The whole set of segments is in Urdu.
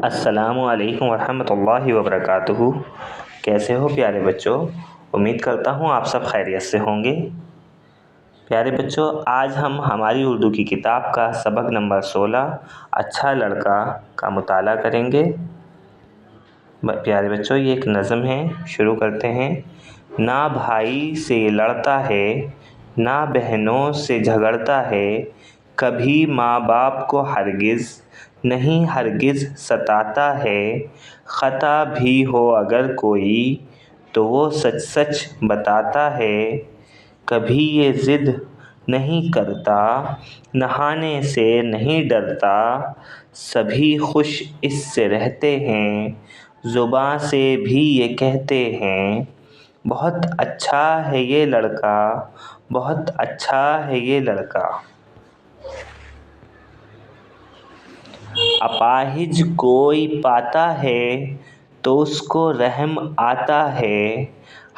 السلام علیکم ورحمۃ اللہ وبرکاتہ۔ کیسے ہو پیارے بچوں؟ امید کرتا ہوں آپ سب خیریت سے ہوں گے۔ پیارے بچوں، آج ہم ہماری اردو کی کتاب کا سبق نمبر 16 اچھا لڑکا کا مطالعہ کریں گے۔ پیارے بچوں، یہ ایک نظم ہے، شروع کرتے ہیں۔ نہ بھائی سے لڑتا ہے، نہ بہنوں سے جھگڑتا ہے، کبھی ماں باپ کو ہرگز نہیں ہرگز ستاتا ہے، خطا بھی ہو اگر کوئی تو وہ سچ سچ بتاتا ہے، کبھی یہ ضد نہیں کرتا، نہانے سے نہیں ڈرتا، سبھی خوش اس سے رہتے ہیں، زباں سے بھی یہ کہتے ہیں، بہت اچھا ہے یہ لڑکا، بہت اچھا ہے یہ لڑکا۔ اپاہج کوئی پاتا ہے تو اس کو رحم آتا ہے،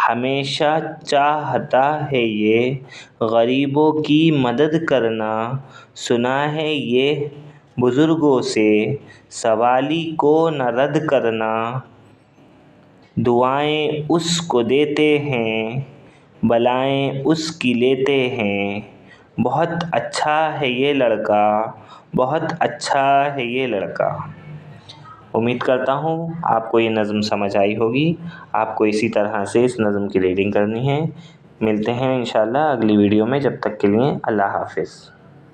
ہمیشہ چاہتا ہے یہ غریبوں کی مدد کرنا، سنا ہے یہ بزرگوں سے سوالی کو نہ رد کرنا، دعائیں اس کو دیتے ہیں، بلائیں اس کی لیتے ہیں، بہت اچھا ہے یہ لڑکا، بہت اچھا ہے یہ لڑکا۔ امید کرتا ہوں آپ کو یہ نظم سمجھ آئی ہوگی۔ آپ کو اسی طرح سے اس نظم کی ریڈنگ کرنی ہے۔ ملتے ہیں انشاءاللہ اگلی ویڈیو میں، جب تک کے لیے اللہ حافظ۔